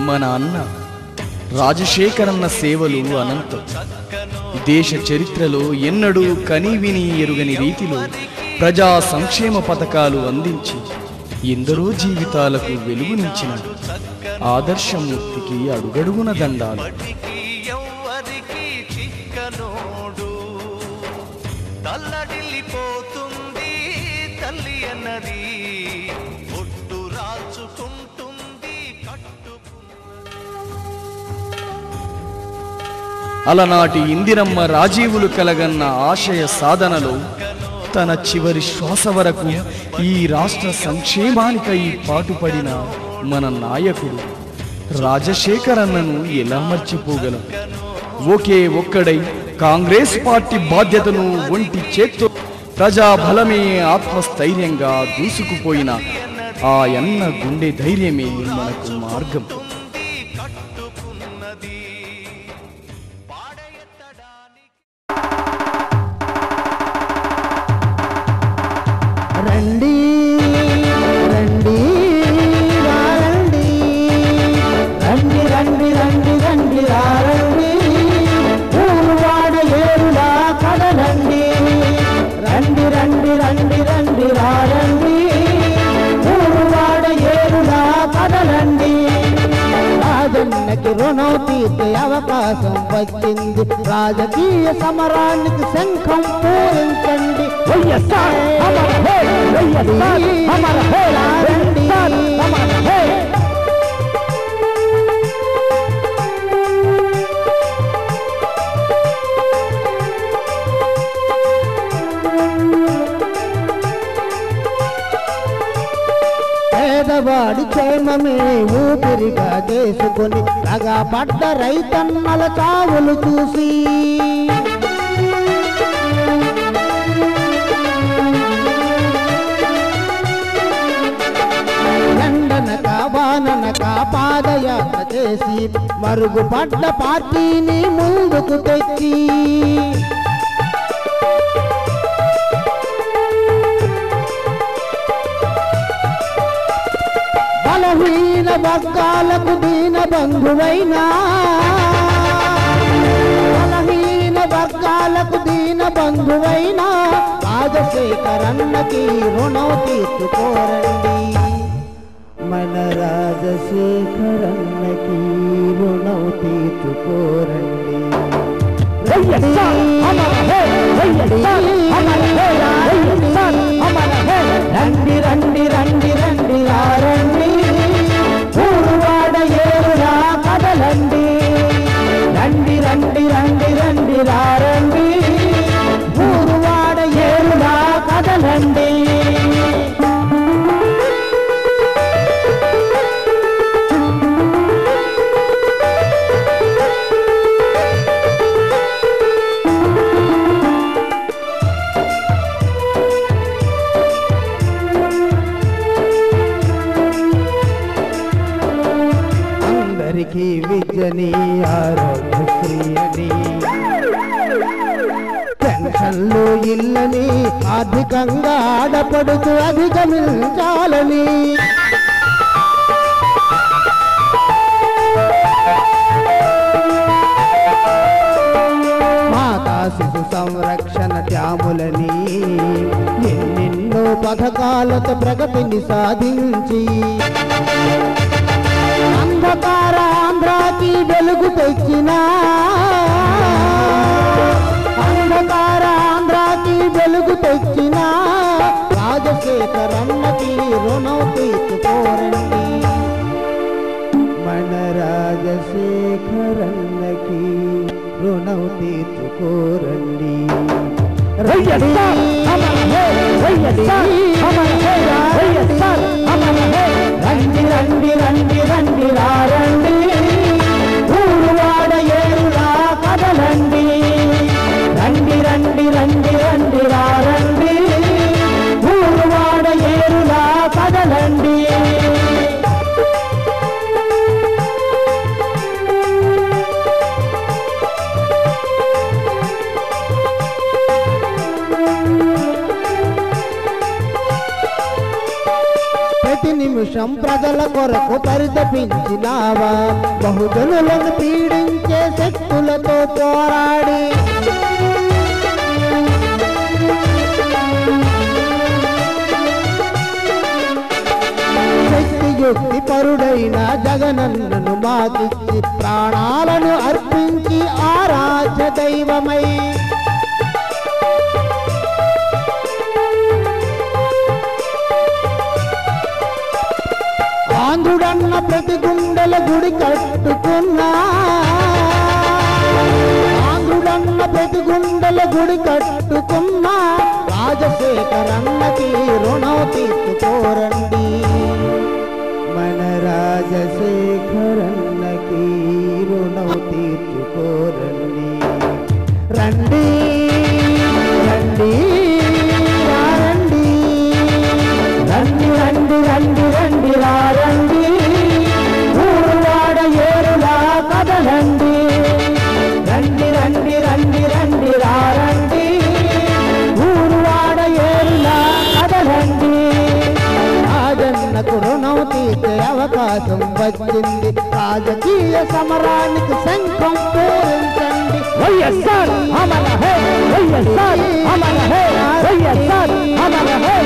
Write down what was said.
మన అన్న రాజశేఖరన్న సేవలు అనంతం. దేశ చరిత్రలో ఎన్నడూ కనీవిని ఎరుగని రీతిలో ప్రజా సంక్షేమ పథకాలు అందించి ఎందరో జీవితాలకు వెలుగునిచ్చిన ఆదర్శమూర్తికి అడుగడుగున దండాలు. అలనాటి ఇందిరమ్మ రాజీవులు కలగన్న ఆశయ సాధనలో తన చివరి శ్వాస వరకు ఈ రాష్ట్ర సంక్షేమానికై పాటుపడిన మన నాయకుడు రాజశేఖరన్నను ఎలా మర్చిపోగలం? ఒకే ఒక్కడై కాంగ్రెస్ పార్టీ బాధ్యతను ఒంటి చేత్తో ప్రజాబలమే ఆత్మస్థైర్యంగా దూసుకుపోయిన ఆ అన్న గుండె ధైర్యమే మనకు మార్గం. రండి రండి రండి రండి రండి రండి రండి రండి ఊరువాడ ఏరులా కదలండి. రండి రండి రండి రండి రండి ఊరువాడ ఏరులా కదలండి. రాజన్నకి రుణం తీర్చే అవకాశం వచ్చింది. రాజకీయ సమరానికి శంఖం పూరించండి. వైఎస్ఆర్ హమారా హై, వైఎస్ఆర్ హమారా హై, వైఎస్ఆర్ హమారా హై. పేదవాడి క్షేమమే ఊపిరిగా చేసుకొని తగపడ్డ రైతన్నల చావులు చూసి ఎండనక వాననక పాదయాత్ర చేసి మరుగుపడ్డ పార్టీని ముందుకు తెచ్చి బలహీన వర్గాలకు దీన బంధువైనా, బలహీన వర్గాలకు దీన బంధువైనా రాజశేఖరన్నకి రుణం తీర్చుకోరండి. మన రాజశేఖరన్నకి రుణం తీర్చుకోరండి. రండి రండి రండి రండి రండి ఊరువాడ ఏరులా కదలండి. రండి రండి రండి రండి రండి ఊరువాడ ఏరులా కదలండి. అందరికీ విద్యని ఆరోగ్యశ్రీ అని, పెన్షన్లు ఇల్లని ఆర్థికంగా ఆడపడుతూ అధిగమించాలని, మాతా శిశు సంరక్షణ డ్యాములని ఎన్నెన్నో పథకాలతో ప్రగతిని సాధించి అంధకార ఆంధ్రాకి వెలుగు తెచ్చిన, అంధకార ఆంధ్రాకి వెలుగు తెచ్చిన రాజశేఖరన్నకి రుణం తీర్చుకోరండి. మన రాజశేఖరన్నకి రుణం తీర్చుకోరండి. రండి రండి రండి రండి రండి ఊరువాడ ఏరులా కదలండి. రండి రండి రండి రండి రండి ఊరువాడ ఏరులా కదలండి. ప్రతి నిమిషం ప్రజల కొరకు పరితపించినావా బహుజనులను పీడించే శక్తులతో పోరాడి శక్తియుక్తి పరుడైన జగనన్నను మాకిచ్చి ప్రాణాలను అర్పించి ఆరాధ్య దైవమై ఆంధ్రుడన్న ప్రతి గుండెల గుడి కట్టుకున్నా ఆంధ్రుడన్న ప్రతి గుండెల గుడి కట్టుకున్నా రాజశేఖరన్నకి రుణం తీర్చుకోరండి మన రాజశేఖరన్నకి రుణం తీర్చుకోరండి రండి రండి రండి రండి రండి రండి రండి ఊరువాడ ఏరులా కదలండి రండి రండి రండి రండి రండి ఊరువాడ ఏరులా కదలండి రాజన్నకు రుణం తీర్చే అవకాశం వచ్చింది రాజకీయ సమరానికి శంఖం పూరించండి వైఎస్ఆర్ అమర హే వైఎస్ఆర్ అమర హే వైఎస్ఆర్ అమర హే